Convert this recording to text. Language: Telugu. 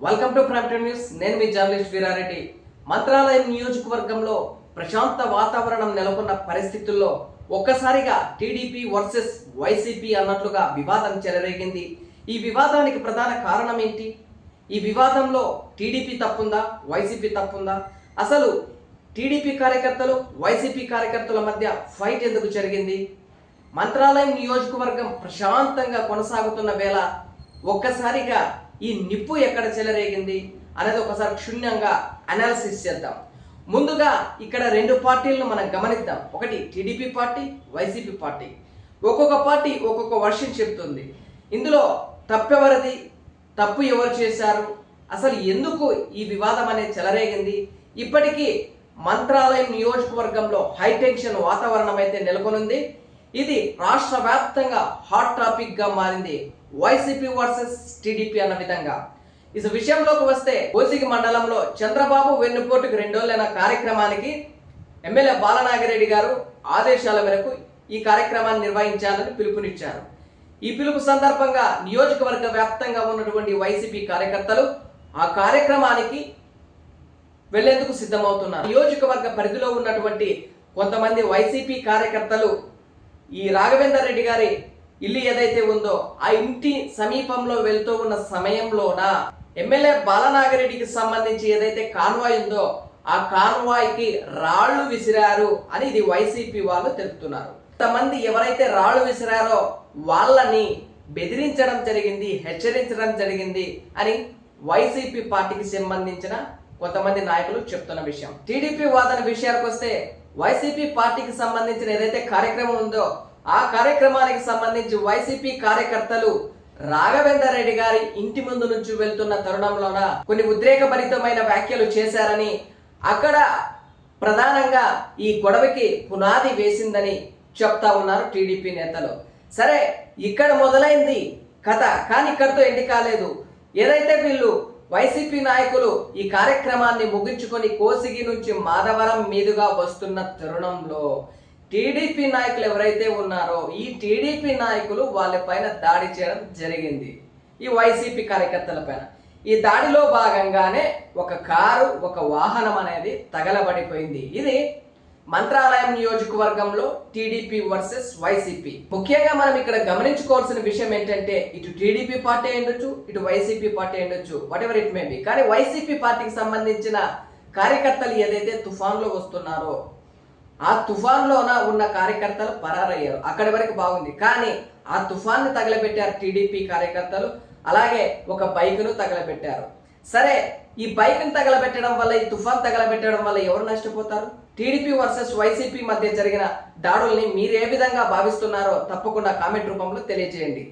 Welcome to prime time news. నేను మీ జర్నలిస్ట్ వీరారెడ్డి. మంత్రాలయం నియోజకవర్గంలో ప్రశాంత వాతావరణం నెలకొన్న పరిస్థితుల్లో ఒక్కసారిగా టీడీపీ వర్సెస్ వైసీపీ అన్నట్లుగా వివాదం చెలరేగింది. ఈ వివాదానికి ప్రధాన కారణం ఏంటి? ఈ వివాదంలో టీడీపీ తప్పుందా, వైసీపీ తప్పుందా? అసలు టీడీపీ కార్యకర్తలు వైసీపీ కార్యకర్తల మధ్య ఫైట్ ఎందుకు జరిగింది? మంత్రాలయం నియోజకవర్గం ప్రశాంతంగా కొనసాగుతున్న వేళ ఒక్కసారిగా ఈ నిప్పు ఎక్కడ చెలరేగింది అనేది ఒకసారి క్షుణ్ణంగా అనాలిసిస్ చేద్దాం. ముందుగా ఇక్కడ రెండు పార్టీలను మనం గమనిద్దాం. ఒకటి టీడీపీ పార్టీ, వైసీపీ పార్టీ. ఒక్కొక్క పార్టీ ఒక్కొక్క వర్షన్ చెప్తుంది. ఇందులో తప్పెవరిది, తప్పు ఎవరు చేశారు, అసలు ఎందుకు ఈ వివాదం అనేది చెలరేగింది? ఇప్పటికీ మంత్రాలయం నియోజకవర్గంలో హైటెన్షన్ వాతావరణం అయితే నెలకొనుంది. ఇది రాష్ట్ర వ్యాప్తంగా హాట్ టాపిక్ గా మారింది. వైసీపీ వర్సెస్ టీడీపీ అన్న విధంగా. ఈ విషయంలోకి వస్తే కోసిగి మండలంలో చంద్రబాబు వెన్నుపోటుకు 2 రోజులైన కార్యక్రమానికి ఎమ్మెల్యే బాలనాగిరెడ్డి గారు ఆదేశాల మేరకు ఈ కార్యక్రమాన్ని నిర్వహించాలని పిలుపునిచ్చారు. ఈ పిలుపు సందర్భంగా నియోజకవర్గ వ్యాప్తంగా ఉన్నటువంటి వైసీపీ కార్యకర్తలు ఆ కార్యక్రమానికి వెళ్లేందుకు సిద్ధమవుతున్నారు. నియోజకవర్గ పరిధిలో ఉన్నటువంటి కొంతమంది వైసీపీ కార్యకర్తలు ఈ రాఘవేందర్ రెడ్డి గారి ఇల్లు ఏదైతే ఉందో ఆ ఇంటి సమీపంలో వెళ్తూ ఉన్న సమయంలోన ఎమ్మెల్యే బాలనాగిరెడ్డికి సంబంధించి ఏదైతే కాన్వాయ్ ఉందో ఆ కాన్వాయ్ కి రాళ్లు విసిరారు అని ఇది వైసీపీ వాళ్ళు తెలుపుతున్నారు. కొంతమంది ఎవరైతే రాళ్లు విసిరారో వాళ్ళని బెదిరించడం జరిగింది, హెచ్చరించడం జరిగింది అని వైసీపీ పార్టీకి సంబంధించిన కొంతమంది నాయకులు చెప్తున్న విషయం. టీడీపీ వాదన విషయానికి వస్తే వైసీపీ పార్టీకి సంబంధించిన ఏదైతే కార్యక్రమం ఉందో ఆ కార్యక్రమానికి సంబంధించి వైసీపీ కార్యకర్తలు రాఘవేందర్ రెడ్డి గారి ఇంటి ముందు నుంచి వెళ్తున్న తరుణంలోన కొన్ని ఉద్రేకభరితమైన వ్యాఖ్యలు చేశారని, అక్కడ ప్రధానంగా ఈ గొడవకి పునాది వేసిందని చెప్తా ఉన్నారు టీడీపీ నేతలు. సరే, ఇక్కడ మొదలైంది కథ, కానీ ఇక్కడితో ఎండి కాలేదు. ఏదైతే వీళ్ళు వైసీపీ నాయకులు ఈ కార్యక్రమాన్ని ముగించుకొని కోసిగి నుంచి మాధవరం మీదుగా వస్తున్న తరుణంలో టీడీపీ నాయకులు ఎవరైతే ఉన్నారో ఈ టీడీపీ నాయకులు వాళ్ళపైన దాడి చేయడం జరిగింది, ఈ వైసీపీ కార్యకర్తల పైన. ఈ దాడిలో భాగంగానే ఒక కారు, ఒక వాహనం అనేది తగలబడిపోయింది. ఇది మంత్రాలయం నియోజకవర్గంలో టీడీపీ వర్సెస్ వైసీపీ. ముఖ్యంగా మనం ఇక్కడ గమనించుకోవాల్సిన విషయం ఏంటంటే ఇటు టీడీపీ పార్టీ ఉండొచ్చు, ఇటు వైసీపీ పార్టీ ఉండొచ్చు, what ever it may be, కానీ వైసీపీ పార్టీకి సంబంధించిన కార్యకర్తలు ఏదైతే తుఫాన్లో వస్తున్నారో ఆ తుఫాన్లోన ఉన్న కార్యకర్తలు పరారయ్యారు. అక్కడి వరకు బాగుంది, కానీ ఆ తుఫాన్ని తగలబెట్టారు టీడీపీ కార్యకర్తలు. అలాగే ఒక బైక్ను తగలబెట్టారు. సరే, ఈ బైక్ను తగలబెట్టడం వల్ల, ఈ తుఫాన్ తగలబెట్టడం వల్ల ఎవరు నష్టపోతారు? టీడీపీ వర్సెస్ వైసీపీ మధ్య జరిగిన దాడుల్ని మీరు ఏ విధంగా భావిస్తున్నారో తప్పకుండా కామెంట్ రూపంలో తెలియజేయండి.